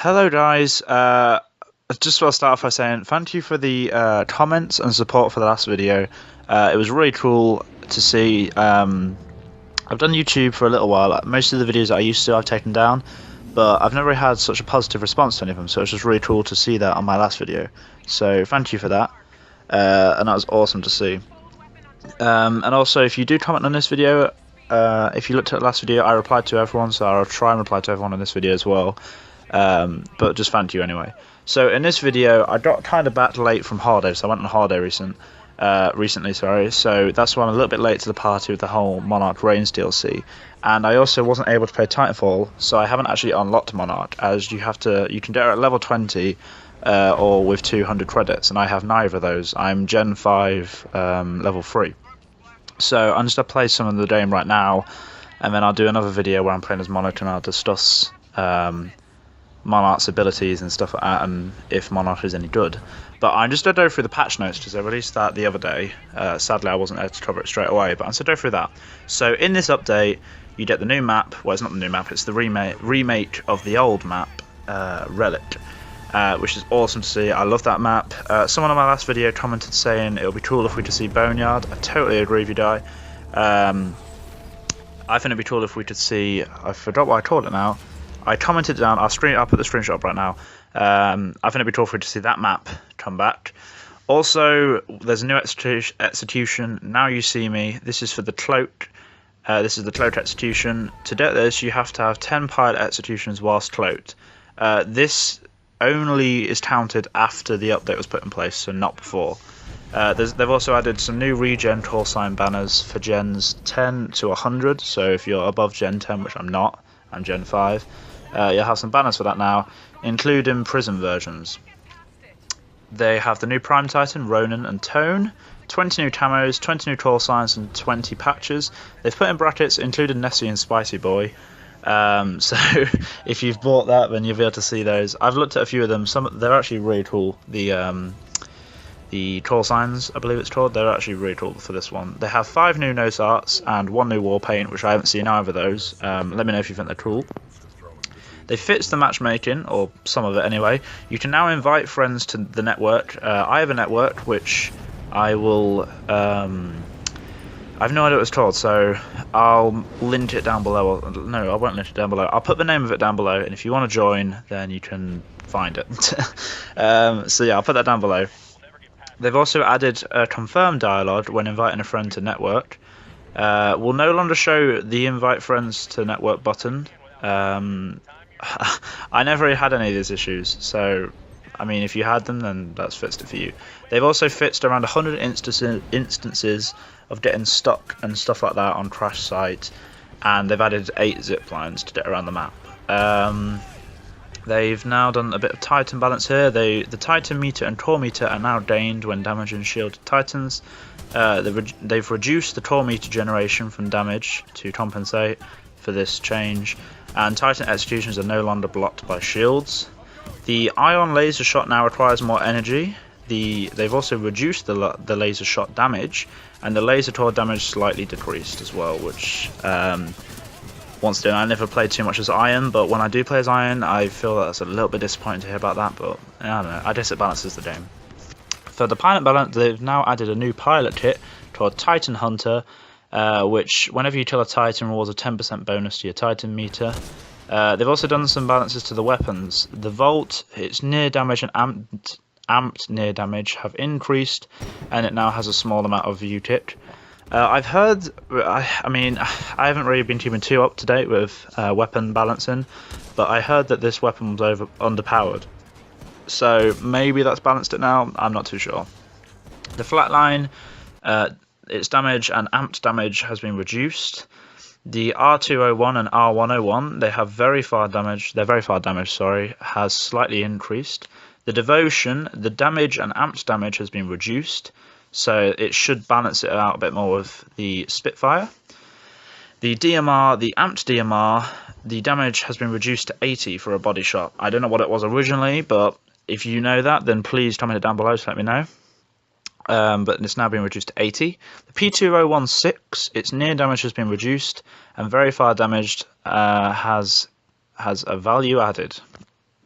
Hello, guys. I just want to start off by saying thank you for the comments and support for the last video. It was really cool to see. I've done YouTube for a little while. Most of the videos that I used to, I've taken down, but I've never had such a positive response to any of them. So it's just really cool to see that on my last video. So thank you for that, and that was awesome to see. And also, if you do comment on this video, if you looked at the last video, I replied to everyone, so I'll try and reply to everyone in this video as well. But just thank you anyway. So in this video, I got kind of back late from holiday, so I went on holiday recently, sorry. So that's why I'm a little bit late to the party with the whole Monarch Reigns DLC. And I also wasn't able to play Titanfall, so I haven't actually unlocked Monarch, as you can do it at level 20 or with 200 credits, and I have neither of those. I'm Gen 5 level 3. So I'm just going to play some of the game right now, and then I'll do another video where I'm playing as Monarch and I'll discuss Monarch's abilities and stuff like that, and if Monarch is any good. But I'm just going to go through the patch notes because I released that the other day. Sadly, I wasn't able to cover it straight away, but I'm going to go through that. So in this update, you get the new map. Well, it's not the new map, it's the remake of the old map, Relic, which is awesome to see. I love that map. Someone on my last video commented saying it would be cool if we could see Boneyard. I totally agree with you, Di. I think it'd be cool if we could see, I forgot what I called it now. I commented down. I'll put the screenshot up right now. I think it'd be cool for you to see that map come back. Also, there's a new execution. Now You See Me. This is for the cloak. This is the cloak execution. To get this, you have to have 10 pilot executions whilst cloaked. This only is counted after the update was put in place, so not before. They've also added some new regen call sign banners for gens 10 to 100. So if you're above gen 10, which I'm not, I'm gen 5. You'll have some banners for that now, including prison versions. They have the new Prime Titan, Ronin and Tone, 20 new camos, 20 new call signs, and 20 patches. They've put in brackets, including Nessie and Spicy Boy. So if you've bought that, then you'll be able to see those. I've looked at a few of them. They're actually really cool. The call signs, I believe it's called, they're actually really cool for this one. They have 5 new nose arts and 1 new war paint, which I haven't seen either of those. Let me know if you think they're cool. They fixed the matchmaking, or some of it anyway. You can now invite friends to the network. I have a network which I will. I have no idea what it's called, so I'll link it down below. No, I won't link it down below. I'll put the name of it down below, and if you want to join, then you can find it. So yeah, I'll put that down below. They've also added a confirm dialogue when inviting a friend to network. We'll no longer show the invite friends to network button. I never really had any of these issues, so I mean, if you had them, then that's fixed it for you. They've also fixed around 100 instances of getting stuck and stuff like that on crash sites, and they've added 8 zip lines to get around the map. They've now done a bit of Titan balance here. The Titan meter and core meter are now gained when damaging shielded Titans. They've reduced the core meter generation from damage to compensate for this change, and Titan executions are no longer blocked by shields. The ion laser shot now requires more energy. They've also reduced the laser shot damage, and the laser core damage slightly decreased as well, which once again, I never played too much as Iron, but when I do play as Iron, I feel that's a little bit disappointing to hear about that, but I don't know, I guess it balances the game. For the pilot balance, they've now added a new pilot kit called Titan Hunter, which whenever you kill a Titan rewards a 10% bonus to your Titan meter. They've also done some balances to the weapons. The Volt, its near damage and amped near damage have increased, and it now has a small amount of UTIC. I've heard, I mean, I haven't really been keeping too up to date with weapon balancing, but I heard that this weapon was underpowered. So maybe that's balanced it now, I'm not too sure. The Flatline, its damage and amped damage has been reduced. The R201 and R101, they have very far damage, has slightly increased. The Devotion, the damage and amped damage has been reduced, so it should balance it out a bit more with the Spitfire. The DMR, the amped DMR, the damage has been reduced to 80 for a body shot. I don't know what it was originally, but if you know that, then please comment it down below to let me know. But it's now been reduced to 80. The P2016, its near damage has been reduced, and very far damaged has a value added.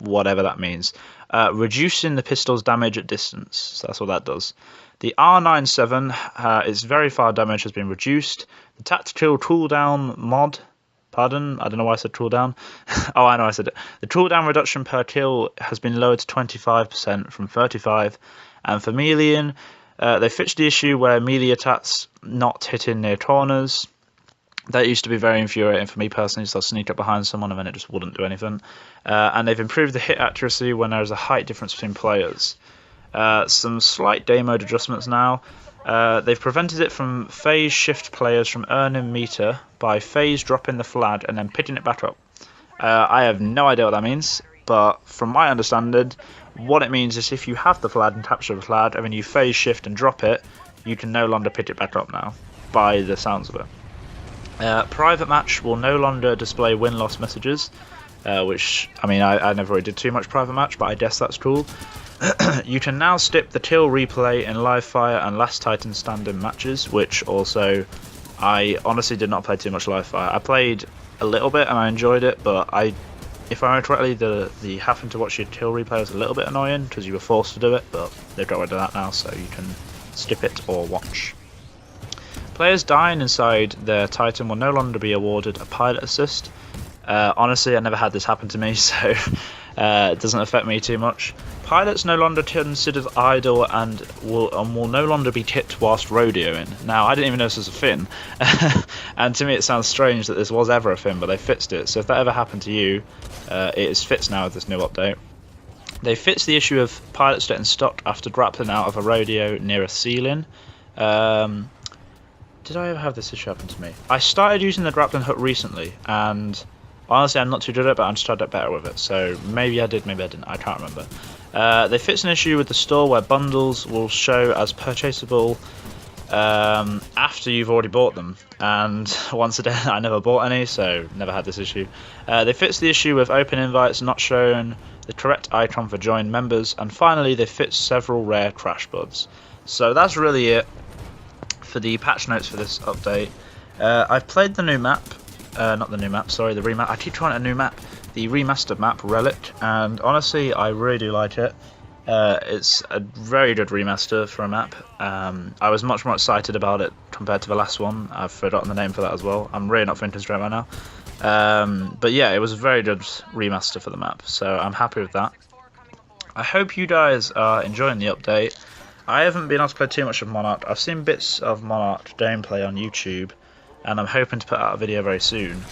whatever that means. Reducing the pistol's damage at distance. So that's what that does. The R97, its very far damage has been reduced. The tactical cooldown mod. Pardon, I don't know why I said cooldown. Oh, I know I said it. The cooldown reduction per kill has been lowered to 25% from 35%. And for meleeing, they fixed the issue where melee attacks not hitting near corners. That used to be very infuriating for me personally, so I'll sneak up behind someone and then it just wouldn't do anything. And they've improved the hit accuracy when there is a height difference between players. Some slight day mode adjustments now. They've prevented it from phase shift players from earning meter by phase dropping the flag and then picking it back up. I have no idea what that means, but from my understanding, what it means is if you have the flag and capture the flag and then you phase shift and drop it, you can no longer pick it back up now, by the sounds of it. Private match will no longer display win-loss messages, which, I mean, I never really did too much private match, but I guess that's cool. You can now skip the kill replay in live fire and last Titan standing matches, which also, I honestly did not play too much live fire. I played a little bit and I enjoyed it, but if I remember correctly, the having to watch your kill replay was a little bit annoying because you were forced to do it, but they've got rid of that now, so you can skip it or watch. Players dying inside their Titan will no longer be awarded a pilot assist. Honestly, I never had this happen to me, so it doesn't affect me too much. Pilots no longer considered idle and will no longer be tipped whilst rodeoing. Now, I didn't even know this was a thing, and to me it sounds strange that this was ever a thing, but they fixed it. So if that ever happened to you, it is fixed now with this new update. They fixed the issue of pilots getting stuck after grappling out of a rodeo near a ceiling. Did I ever have this issue happen to me? I started using the grappling hook recently, and honestly I'm not too good at it, but I'm just trying to get better with it. So maybe I did, maybe I didn't, I can't remember. They fixed an issue with the store where bundles will show as purchasable after you've already bought them. And once again, I never bought any, so never had this issue. They fixed the issue with open invites not showing the correct icon for joined members. And finally, they fixed several rare crash bugs. So that's really it for the patch notes for this update. I've played the new map, not the new map, sorry, the remap. I keep trying a new map, the remastered map, Relic, and honestly, I really do like it. It's a very good remaster for a map. I was much more excited about it compared to the last one. I've forgotten the name for that as well. I'm really not thinking straight right now. But yeah, it was a very good remaster for the map, so I'm happy with that. I hope you guys are enjoying the update. I haven't been able to play too much of Monarch. I've seen bits of Monarch gameplay on YouTube, and I'm hoping to put out a video very soon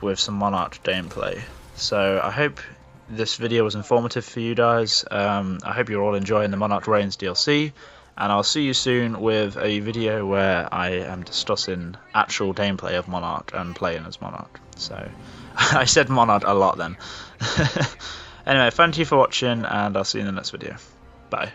with some Monarch gameplay. So I hope this video was informative for you guys. I hope you're all enjoying the Monarch Reigns DLC, and I'll see you soon with a video where I am discussing actual gameplay of Monarch and playing as Monarch. So I said Monarch a lot then. Anyway, thank you for watching, and I'll see you in the next video. Bye.